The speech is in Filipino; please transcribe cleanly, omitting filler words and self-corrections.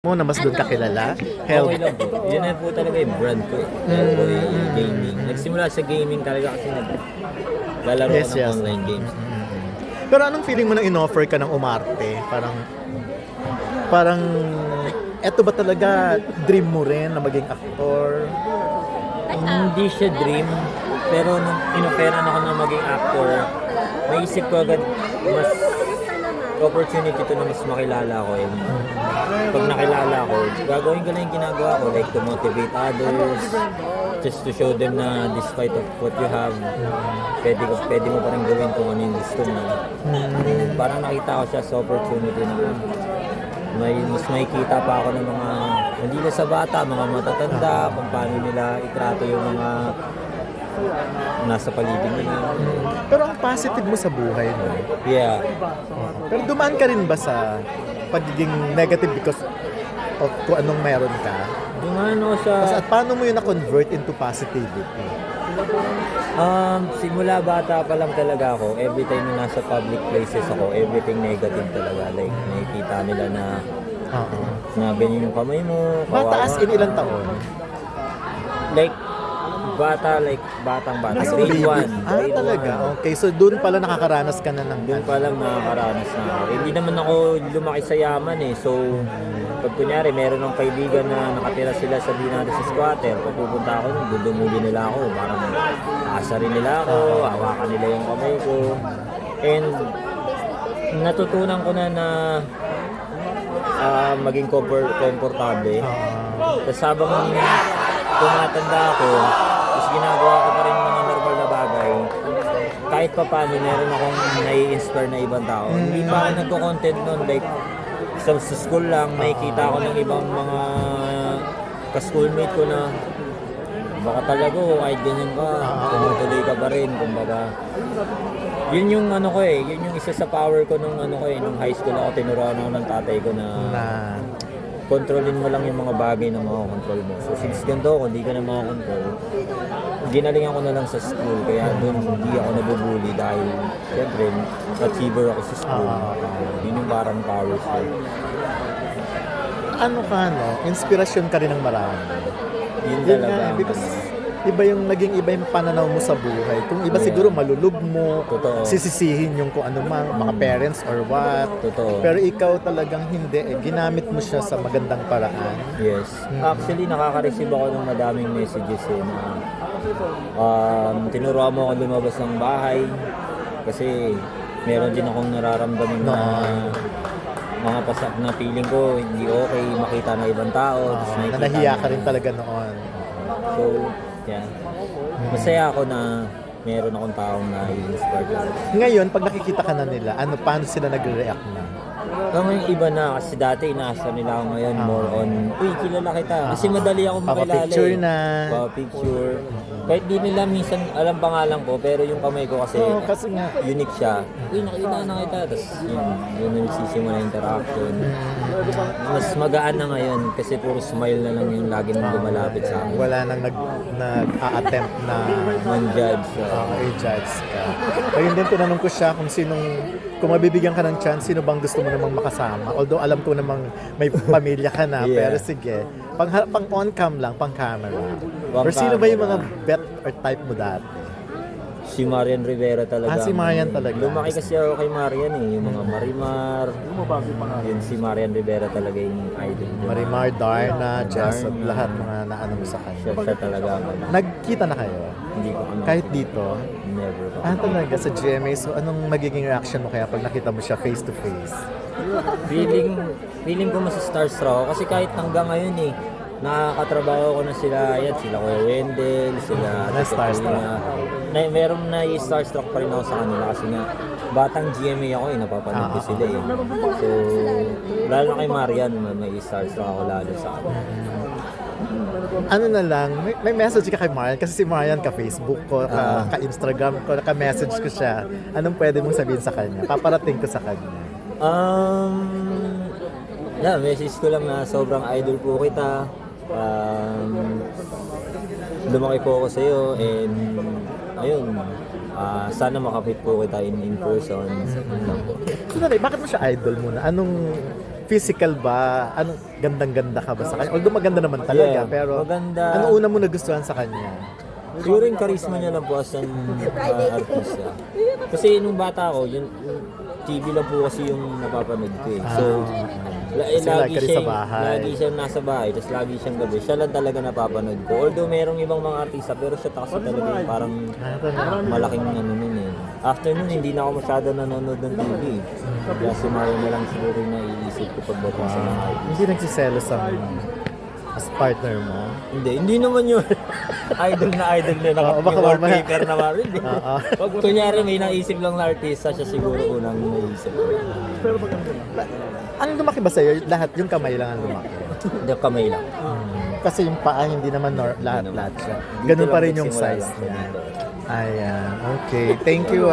mo na mas doon ka kilala? Okay lang po. Yun na po talaga yung brand ko. Hellboy Gaming. Nagsimula sa gaming talaga kasi naglalaro Yes, ko ng yes. online games. Pero anong feeling mo nang in-offer ka ng umarte? Parang eto ba talaga dream mo rin na maging aktor? Hindi siya dream, pero nung inoferan ako na maging actor, naisip ko agad mas opportunity to na mas makilala ko. And pag nakilala ko, gagawin ko lang yung ginagawa ko, like to motivate others, just to show them na despite of what you have, pwede mo pa rin gawin kung ano yung gusto mo. Parang nakita ko siya sa opportunity na mas makikita pa ako ng mga hindi na sa bata, mga matatanda, kung paano nila itrato yung mga nasa paligid nila. Pero ang positive mo sa buhay mo. Yeah. Pero dumaan ka rin ba sa pagiging negative because of kung anong meron ka? Dumano siya. At paano mo yun na-convert into positivity? Simula bata pa lang talaga ako, every time na nasa public places ako, everything negative talaga. Like, nakikita nila na na ganyan yung kamay mo. Mataas in ilang taon? Like, batang-bata. As Grade baby. 1. Talaga? Okay, so doon pala nakakaranas ka na ng Doon pa lang nakakaranas na ako. Hindi naman ako lumaki sa yaman eh. So, pag kunyari, meron ng kaibigan na nakatira sila sa natin sa squatter, pag pupunta ako, dudumuli nila ako. Parang aasarin nila ako, hawakan nila yung kamay ko. And natutunan ko na maging komportable. Tapos habang tumatanda ako, tapos ginagawa ko pa rin mga normal na bagay, kahit pa paano meron akong nai-inspire na ibang tao. Hindi pa ako nagko-content noon, like sa school lang, nakikita ko ng ibang mga ka-schoolmate ko na baka talaga kahit ganyan ka, tumutuloy ka pa rin, kumbaga. Yun yung ano ko yun yung isa sa power ko nung nung high school ako, tinuruan ako ng tatay ko na kontrolin mo lang yung mga bagay na makakontrol mo. So since ganito, kung hindi ka na makakontrol, ginalingan ko na lang sa school. Kaya doon hindi ako nabubuli dahil syempre, achiever ako sa school. Yun yung parang powers ko. Ano ka, no? Inspirasyon ka rin ng marami. Yun Yun talaga. nga, because iba yung pananaw mo sa buhay. Kung iba siguro malulog mo, Totoo. sisisihin yung kung ano man, mga parents or what. Totoo. Pero ikaw talagang hindi, ginamit mo siya sa magandang paraan. Yes. Actually, nakaka-receive ako ng madaming messages na tinuruan mo ako lumabas ng bahay kasi meron din akong nararamdaman na mga pasak na feeling ko hindi okay makita ng ibang tao. Na nahiya ka rin talaga noon. So, yeah. Masaya ako na meron akong taong na-inspire ko. Ngayon, pag nakikita ka na nila, paano sila nagre-react na? Ngayon iba na kasi dati inaasar nila ako ngayon more on, uy, kilala kita. Kasi madali akong makilala. Papa-picture na. Papa-picture. Kahit di nila minsan alam pangalan ko, pero yung kamay ko kasi, Kasi nga, unique siya. Uy, nakita na kita. Tapos yun yung nagsisimula yung interaction. Mas magaan na ngayon kasi puro smile na lang yung lagi nang lumalapit sa akin. wala nang nag-a-attempt na Man-judge. i-judge ka. Ayun din, tinanong ko siya kung mabibigyan ka ng chance, sino bang gusto mo namang makasama? Although alam ko namang may pamilya ka na, Yeah. pero sige, pang on-cam lang, pang camera. Pang Or sino ba yung mga camera. bet or type mo dati? Si Marian Rivera talaga. Si Marian talaga. Lumaki kasi ako kay Marian yung mga Marimar. Yun si Marian Rivera talaga yung idol ko. Marimar, Darna, Jess, Darna. lahat mga naano mo sa Siya kanya. talaga ako. Nagkita na kayo? Hindi ko ano. Kahit dito? Never pa. Talaga, sa GMA. So, anong magiging reaction mo kaya pag nakita mo siya face to face? Feeling ko mas starstruck ako kasi kahit hanggang ngayon nakakatrabaho ko na sila Kuya Wendell, sila Na-starstruck. Meron na i-starstruck pa rin ako sa kanila kasi nga batang GMA ako napapanood ko sila So, lalo na kay Marian, may i-starstruck ako lalo sa kanila. Ano na lang, may message ka kay Marian kasi si Marian ka-Facebook ko, ka-Instagram ko, ka-message ko siya. Anong pwede mong sabihin sa kanya? Paparating ko sa kanya. Message ko lang na sobrang idol po kita. Lumaki po ako sa iyo and ayun, sana makapit po kita in person. So, bakit mo siya idol muna? Anong physical ba? Anong gandang-ganda ka ba sa kanya? Although maganda naman talaga, Yeah, pero maganda. ano una mo nagustuhan sa kanya? Siguro yung charisma niya lang po as an artista. Kasi nung bata ako, yung TV lang po kasi yung napapanood ko eh. So, Kasi lagi ka rin sa bahay. lagi siyang nasa bahay, tapos lagi siyang gabi. Siya lang talaga napapanood ko. Although merong ibang mga artista, pero siya kasi talaga yung parang malaking ano nun eh. After nun, hindi na ako masyado nanonood ng TV. Kaya si Mario na lang siguro yung naiisip ko pagdating sa mga artista. Hindi nagsiselos ang as partner mo? Hindi naman yun. idol na Oo, baka yung mamaya. wallpaper na Mario. Hindi. Oo. Pag kunyari may naisip lang na artista, siya siguro unang naisip. Ang lumaki ba sa'yo? Lahat, yung kamay lang ang lumaki. Hindi, kamay lang. Kasi yung paa, hindi naman lahat siya. Dito Ganun lang pa rin yung nagsimula size lang. niya. Dito. Ayan, okay. Thank you.